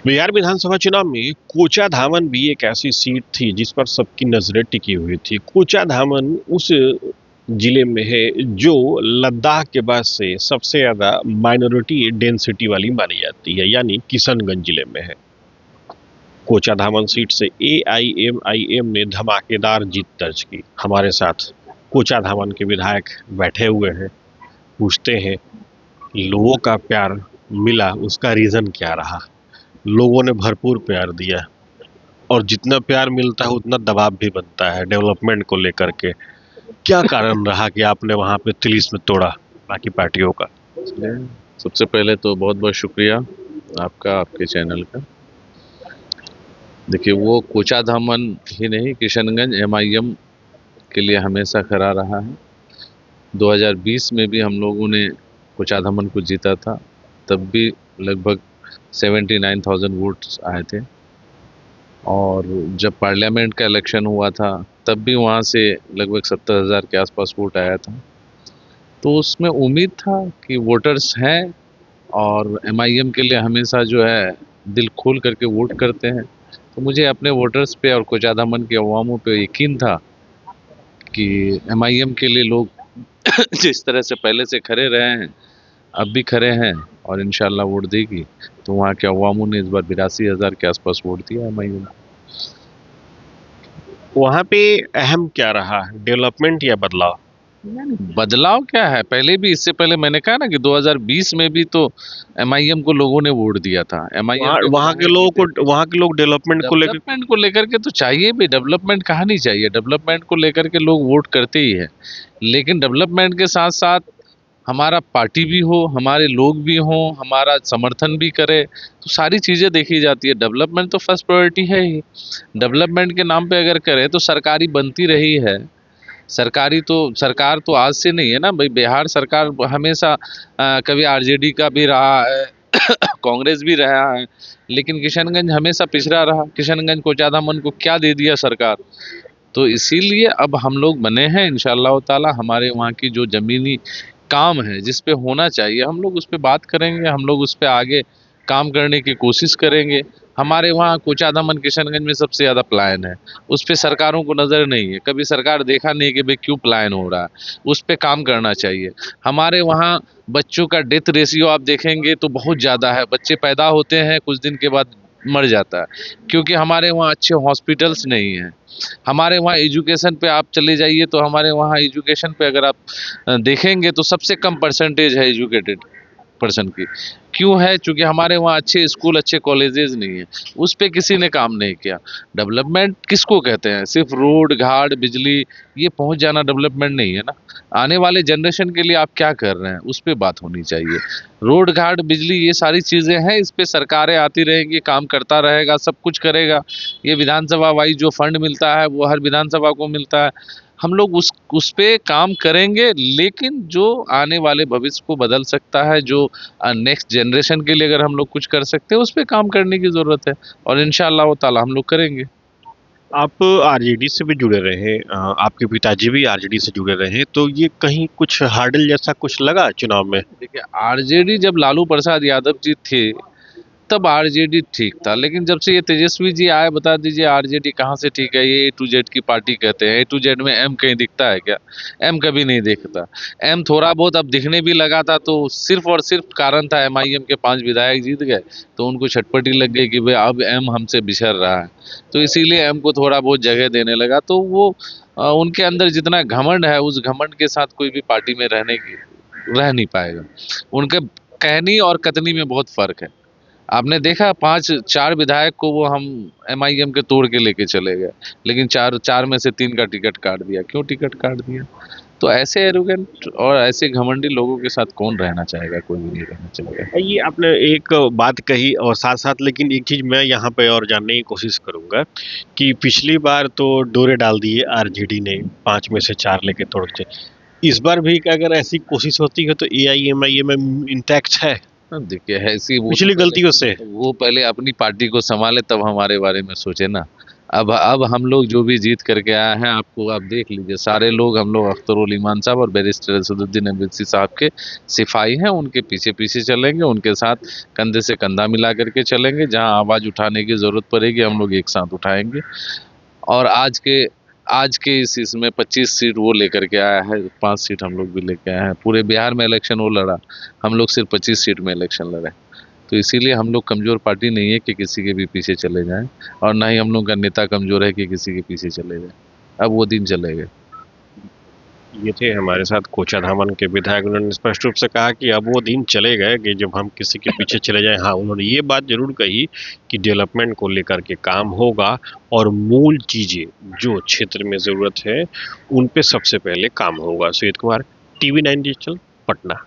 बिहार विधानसभा चुनाव में कोचा धामन भी एक ऐसी सीट थी जिस पर सबकी नजरें टिकी हुई थी। कोचा धामन उस जिले में है जो लद्दाख के बाद से सबसे ज्यादा माइनॉरिटी डेंसिटी वाली मानी जाती है, यानी किशनगंज जिले में है। कोचा धामन सीट से एआईएमआईएम ने धमाकेदार जीत दर्ज की। हमारे साथ कोचा धामन के विधायक बैठे हुए हैं। पूछते हैं, लोगों का प्यार मिला, उसका रीजन क्या रहा? लोगों ने भरपूर प्यार दिया, और जितना प्यार मिलता है उतना दबाव भी बनता है डेवलपमेंट को लेकर के। क्या कारण रहा कि आपने वहां पे तिलिस्म तोड़ा बाकी पार्टियों का? चलिए, सबसे पहले तो बहुत बहुत शुक्रिया आपका, आपके चैनल का। देखिए, वो कोचा धामन ही नहीं, किशनगंज एमआईएम के लिए हमेशा खड़ा रहा है। 2020 में भी हम लोगों ने कोचा धामन को जीता था, तब भी लगभग 79,000 वोट्स आए थे। और जब पार्लियामेंट का इलेक्शन हुआ था तब भी वहाँ से लगभग 70,000 के आसपास वोट आया था। तो उसमें उम्मीद था कि वोटर्स हैं और एमआईएम के लिए हमेशा जो है दिल खोल करके वोट करते हैं। तो मुझे अपने वोटर्स पे और कोचा धामन के अवामों पे यकीन था कि एमआईएम के लिए लोग जिस तरह से पहले से खड़े रहे हैं अब भी खड़े हैं और इंशाल्लाह वोट देगी। तो वहाँ के अवामों ने इस बार 82,000 के आसपास वोट दिया एमआईएम। वहां पे अहम क्या रहा, डेवलपमेंट या बदलाव? बदलाव क्या है, पहले भी, इससे पहले मैंने कहा ना कि 2020 में भी तो एमआईएम को लोगों ने वोट दिया था। एमआईएम के वहाँ के लोगों को, वहाँ के लोग डेवलपमेंट को लेकर के तो चाहिए भी, डेवलपमेंट कहाँ नहीं चाहिए, डेवलपमेंट को लेकर के लोग वोट करते ही है। लेकिन डेवलपमेंट के साथ साथ हमारा पार्टी भी हो, हमारे लोग भी हों, हमारा समर्थन भी करे, तो सारी चीज़ें देखी जाती है। डेवलपमेंट तो फर्स्ट प्रायोरिटी है ही। डेवलपमेंट के नाम पे अगर करे तो सरकारी बनती रही है। सरकार तो आज से नहीं है ना भाई। बिहार सरकार हमेशा कभी आरजेडी का भी रहा है कांग्रेस भी रहा है, लेकिन किशनगंज हमेशा पिछड़ा रहा। किशनगंज को ज़्यादा मन को क्या दे दिया सरकार। तो इसीलिए अब हम लोग बने हैं इंशाल्लाह ताला। हमारे वहाँ की जो ज़मीनी काम है जिस पे होना चाहिए, हम लोग उस पे बात करेंगे, हम लोग उस पे आगे काम करने की कोशिश करेंगे। हमारे वहाँ कोचा धामन किशनगंज में सबसे ज़्यादा पलायन है, उस पे सरकारों को नज़र नहीं है। कभी सरकार देखा नहीं कि भाई क्यों पलायन हो रहा है, उस पे काम करना चाहिए। हमारे वहाँ बच्चों का डेथ रेशियो आप देखेंगे तो बहुत ज़्यादा है। बच्चे पैदा होते हैं, कुछ दिन के बाद मर जाता है, क्योंकि हमारे वहाँ अच्छे हॉस्पिटल्स नहीं हैं। हमारे वहाँ एजुकेशन पे आप चले जाइए तो हमारे वहाँ एजुकेशन पे अगर आप देखेंगे तो सबसे कम परसेंटेज है एजुकेटेड पर्सन की। क्यों है? क्योंकि हमारे वहाँ अच्छे स्कूल, अच्छे कॉलेजेस नहीं है। उस पे किसी ने काम नहीं किया। डेवलपमेंट किसको कहते हैं? सिर्फ रोड घाट बिजली ये पहुँच जाना डेवलपमेंट नहीं है ना। आने वाले जनरेशन के लिए आप क्या कर रहे हैं उस पे बात होनी चाहिए। रोड घाट बिजली ये सारी चीज़ें हैं, इस पे सरकारें आती रहेंगी, काम करता रहेगा, सब कुछ करेगा। ये विधानसभा वाइज जो फंड मिलता है वो हर विधानसभा को मिलता है। हम लोग उस पे काम करेंगे, लेकिन जो आने वाले भविष्य को बदल सकता है, जो नेक्स्ट जनरेशन के लिए अगर हम लोग कुछ कर सकते हैं उस पे काम करने की ज़रूरत है, और इंशाअल्लाह वो ताला हम लोग करेंगे। आप आरजेडी से भी जुड़े रहे, आपके पिताजी भी आरजेडी से जुड़े रहे, तो ये कहीं कुछ हार्डल जैसा कुछ लगा चुनाव में? देखिए, आरजेडी जब लालू प्रसाद यादव जी थे तब आरजेडी ठीक था, लेकिन जब से ये तेजस्वी जी आए, बता दीजिए आरजेडी कहाँ से ठीक है। ये ए टू जेड की पार्टी कहते हैं, ए टू जेड में एम कहीं दिखता है क्या? एम कभी नहीं दिखता। एम थोड़ा बहुत अब दिखने भी लगा था तो सिर्फ और सिर्फ कारण था एमआईएम के 5 विधायक जीत गए तो उनको छटपटी लग गई कि भाई अब एम हमसे बिछड़ रहा है, तो इसीलिए एम को थोड़ा बहुत जगह देने लगा। तो वो उनके अंदर जितना घमंड है उस घमंड के साथ कोई भी पार्टी में रह नहीं पाएगा। उनके कहनी और कथनी में बहुत फर्क है। आपने देखा 5-4 विधायक को वो हम एमआईएम के तोड़ के लेके चले गए, लेकिन चार में से 3 का टिकट काट दिया। क्यों टिकट काट दिया? तो ऐसे एरोगेंट और ऐसे घमंडी लोगों के साथ कौन रहना चाहेगा? कोई भी नहीं रहना चाहेगा। ये आपने एक बात कही, और साथ साथ लेकिन एक चीज़ मैं यहाँ पे और जानने की कोशिश करूँगा कि पिछली बार तो डोरे डाल दिए आरजेडी ने, 5 में से 4 लेके तोड़ के। इस बार भी अगर ऐसी कोशिश होती है तो एआईएमआईएम इंटैक्ट है? देखिए, ऐसी पिछली गलतियों से वो पहले अपनी पार्टी को संभाले तब हमारे बारे में सोचे ना। अब हम लोग जो भी जीत करके आए हैं, आपको आप देख लीजिए, सारे लोग हम लोग अख्तरुल ईमान साहब और बैरिस्टर असदुद्दीन अवैसी साहब के सिपाही हैं। उनके पीछे पीछे चलेंगे, उनके साथ कंधे से कंधा मिला करके चलेंगे। जहां आवाज़ उठाने की ज़रूरत पड़ेगी हम लोग एक साथ उठाएंगे। और आज के इस इसमें 25 सीट वो लेकर के आया है, 5 सीट हम लोग भी लेके आए हैं। पूरे बिहार में इलेक्शन वो लड़ा, हम लोग सिर्फ 25 सीट में इलेक्शन लड़े। तो इसीलिए हम लोग कमज़ोर पार्टी नहीं है कि किसी के भी पीछे चले जाएं, और ना ही हम लोग का नेता कमज़ोर है कि किसी के पीछे चले जाएं। अब वो दिन चले गए। ये थे हमारे साथ कोचाधामन के विधायक। उन्होंने स्पष्ट रूप से कहा कि अब वो दिन चले गए कि जब हम किसी के पीछे चले जाएं। हाँ, उन्होंने ये बात जरूर कही कि डेवलपमेंट को लेकर के काम होगा और मूल चीजें जो क्षेत्र में जरूरत है उन पे सबसे पहले काम होगा। Sujit Kumar, TV9 digital, Patna.